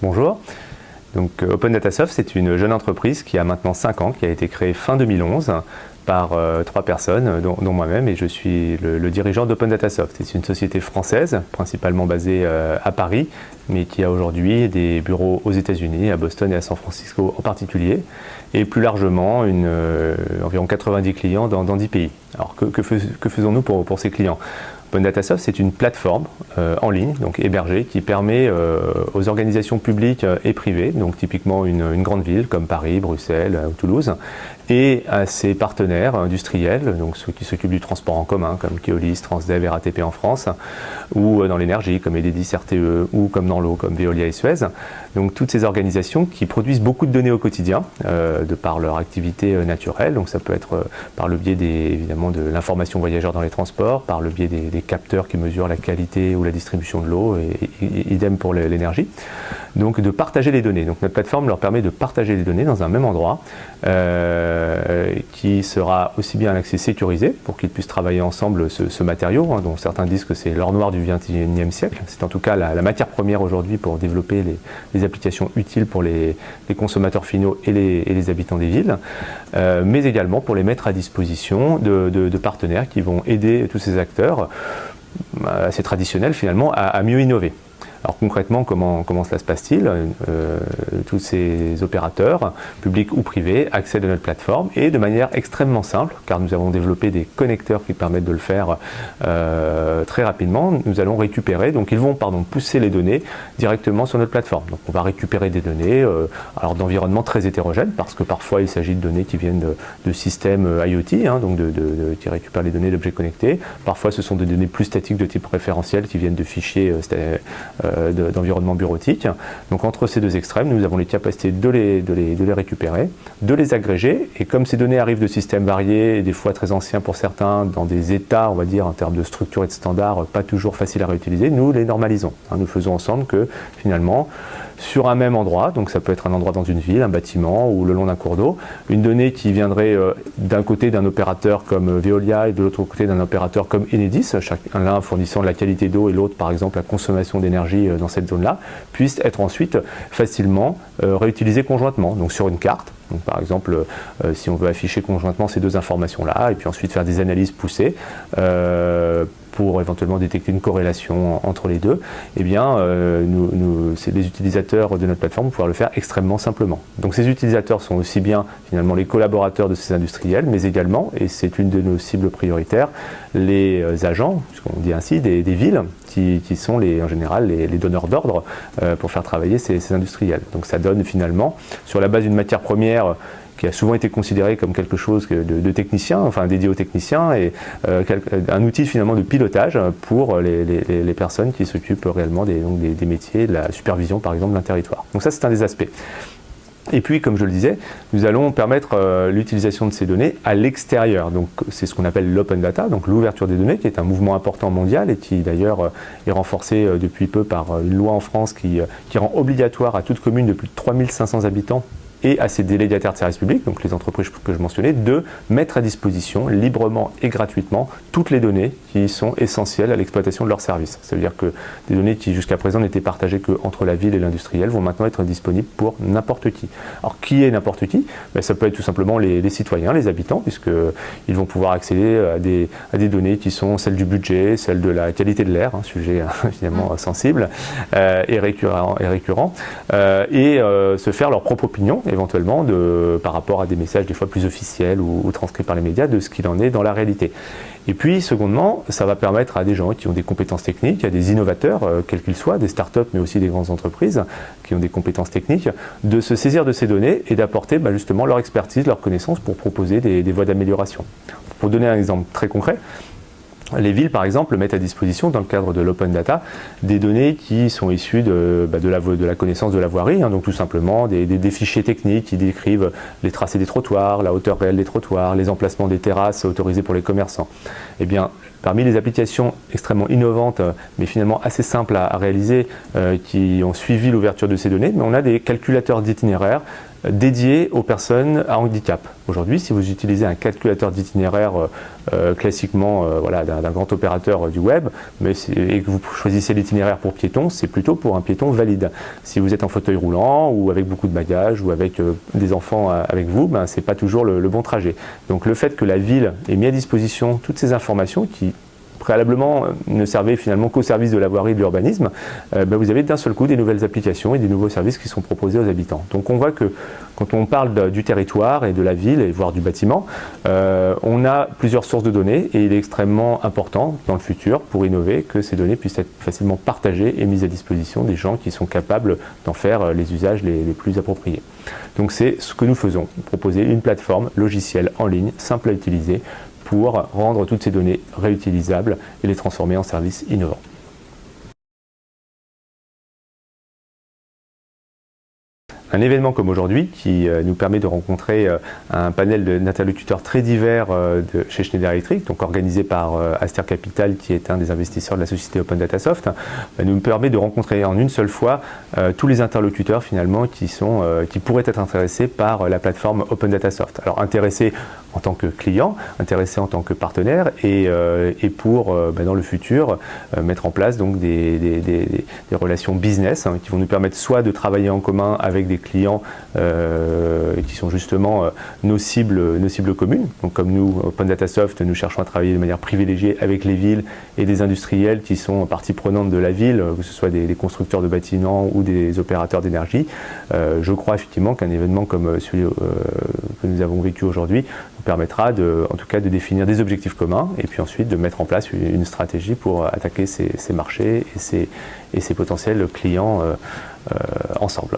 Bonjour. Donc, Open Data Soft, c'est une jeune entreprise qui a maintenant 5 ans, qui a été créée fin 2011 par 3 personnes, dont moi-même, et je suis le dirigeant d'Open Data Soft. C'est une société française, principalement basée à Paris, mais qui a aujourd'hui des bureaux aux États-Unis, à Boston et à San Francisco en particulier, et plus largement environ 90 clients dans 10 pays. Alors que faisons-nous pour ces clients ? Open Data Soft, c'est une plateforme en ligne, donc hébergée, qui permet aux organisations publiques et privées, donc typiquement une grande ville comme Paris, Bruxelles ou Toulouse, et à ses partenaires industriels, donc ceux qui s'occupent du transport en commun, comme Keolis, Transdev et RATP en France, ou dans l'énergie, comme Enedis, RTE, ou comme dans l'eau, comme Veolia et Suez. Donc toutes ces organisations qui produisent beaucoup de données au quotidien, de par leur activité naturelle, donc ça peut être par le biais évidemment de l'information voyageur dans les transports, par le biais des capteurs qui mesurent la qualité ou la distribution de l'eau, et idem pour l'énergie. Donc de partager les données. Donc notre plateforme leur permet de partager les données dans un même endroit, qui sera aussi bien un accès sécurisé pour qu'ils puissent travailler ensemble ce matériau, dont certains disent que c'est l'or noir du XXIe siècle. C'est en tout cas la matière première aujourd'hui pour développer les applications utiles pour les consommateurs finaux et les habitants des villes, mais également pour les mettre à disposition de partenaires qui vont aider tous ces acteurs assez traditionnels finalement à mieux innover. Alors concrètement, comment cela se passe-t-il ? Tous ces opérateurs, publics ou privés, accèdent à notre plateforme et de manière extrêmement simple, car nous avons développé des connecteurs qui permettent de le faire très rapidement, nous allons récupérer, donc ils vont pousser les données directement sur notre plateforme. Donc on va récupérer des données alors d'environnements très hétérogènes, parce que parfois il s'agit de données qui viennent de systèmes IoT, donc qui récupèrent les données d'objets connectés. Parfois ce sont des données plus statiques de type référentiel qui viennent de fichiers d'environnement bureautique. Donc entre ces deux extrêmes, nous avons les capacités de les récupérer, de les agréger, et comme ces données arrivent de systèmes variés, et des fois très anciens pour certains, dans des états, on va dire, en termes de structure et de standards, pas toujours faciles à réutiliser, nous les normalisons. Nous faisons ensemble que, finalement, sur un même endroit, donc ça peut être un endroit dans une ville, un bâtiment ou le long d'un cours d'eau, une donnée qui viendrait d'un côté d'un opérateur comme Veolia et de l'autre côté d'un opérateur comme Enedis, l'un fournissant de la qualité d'eau et l'autre par exemple la consommation d'énergie dans cette zone-là, puissent être ensuite facilement réutilisées conjointement, donc sur une carte. Donc, par exemple, si on veut afficher conjointement ces deux informations-là et puis ensuite faire des analyses poussées pour éventuellement détecter une corrélation entre les deux, eh bien, les utilisateurs de notre plateforme vont pouvoir le faire extrêmement simplement. Donc ces utilisateurs sont aussi bien finalement les collaborateurs de ces industriels, mais également, et c'est une de nos cibles prioritaires, les agents, puisqu'on dit ainsi, des villes, qui sont en général les donneurs d'ordre pour faire travailler ces industriels. Donc ça donne finalement, sur la base d'une matière première qui a souvent été considéré comme quelque chose de technicien, enfin dédié aux techniciens, et un outil finalement de pilotage pour les personnes qui s'occupent réellement des métiers, de la supervision par exemple d'un territoire. Donc ça c'est un des aspects. Et puis, comme je le disais, nous allons permettre l'utilisation de ces données à l'extérieur. Donc, c'est ce qu'on appelle l'open data, donc l'ouverture des données, qui est un mouvement important mondial et qui d'ailleurs est renforcé depuis peu par une loi en France qui rend obligatoire à toute commune de plus de 3500 habitants et à ses délégataires de services publics, donc les entreprises que je mentionnais, de mettre à disposition librement et gratuitement toutes les données qui sont essentielles à l'exploitation de leurs services. Ça veut dire que des données qui jusqu'à présent n'étaient partagées qu'entre la ville et l'industriel vont maintenant être disponibles pour n'importe qui. Alors qui est n'importe qui ? Ça peut être tout simplement les citoyens, les habitants, puisqu'ils vont pouvoir accéder à des données qui sont celles du budget, celles de la qualité de l'air, un sujet évidemment sensible et récurrent, et se faire leur propre opinion éventuellement par rapport à des messages des fois plus officiels ou transcrits par les médias de ce qu'il en est dans la réalité. Et puis, secondement, ça va permettre à des gens qui ont des compétences techniques, à des innovateurs, quels qu'ils soient, des startups, mais aussi des grandes entreprises qui ont des compétences techniques, de se saisir de ces données et d'apporter justement leur expertise, leur connaissance pour proposer des voies d'amélioration. Pour donner un exemple très concret, les villes, par exemple, mettent à disposition, dans le cadre de l'open data, des données qui sont issues de la connaissance de la voirie, donc tout simplement des fichiers techniques qui décrivent les tracés des trottoirs, la hauteur réelle des trottoirs, les emplacements des terrasses autorisées pour les commerçants. Eh bien, parmi les applications extrêmement innovantes, mais finalement assez simples à réaliser, qui ont suivi l'ouverture de ces données, mais on a des calculateurs d'itinéraires dédié aux personnes à handicap. Aujourd'hui, si vous utilisez un calculateur d'itinéraire classiquement voilà, d'un grand opérateur du web, et que vous choisissez l'itinéraire pour piéton, c'est plutôt pour un piéton valide. Si vous êtes en fauteuil roulant ou avec beaucoup de bagages ou avec des enfants avec vous, ben, ce n'est pas toujours le bon trajet. Donc le fait que la ville ait mis à disposition toutes ces informations qui préalablement ne servaient finalement qu'au service de la voirie et de l'urbanisme, ben vous avez d'un seul coup des nouvelles applications et des nouveaux services qui sont proposés aux habitants. Donc on voit que quand on parle du territoire et de la ville, et voire du bâtiment, on a plusieurs sources de données et il est extrêmement important dans le futur pour innover que ces données puissent être facilement partagées et mises à disposition des gens qui sont capables d'en faire les usages les plus appropriés. Donc c'est ce que nous faisons, proposer une plateforme logicielle en ligne, simple à utiliser, pour rendre toutes ces données réutilisables et les transformer en services innovants. Un événement comme aujourd'hui qui nous permet de rencontrer un panel d'interlocuteurs très divers chez Schneider Electric, donc organisé par Aster Capital qui est un des investisseurs de la société Open Data Soft, nous permet de rencontrer en une seule fois tous les interlocuteurs finalement qui pourraient être intéressés par la plateforme Open Data Soft. Alors intéressés en tant que clients, intéressés en tant que partenaires et pour dans le futur mettre en place donc des relations business qui vont nous permettre soit de travailler en commun avec des clients qui sont justement nos cibles communes. Donc comme nous, Open Data Soft, nous cherchons à travailler de manière privilégiée avec les villes et des industriels qui sont partie prenante de la ville, que ce soit des constructeurs de bâtiments ou des opérateurs d'énergie. Je crois effectivement qu'un événement comme celui que nous avons vécu aujourd'hui nous permettra en tout cas de définir des objectifs communs et puis ensuite de mettre en place une stratégie pour attaquer ces marchés et ces potentiels clients ensemble.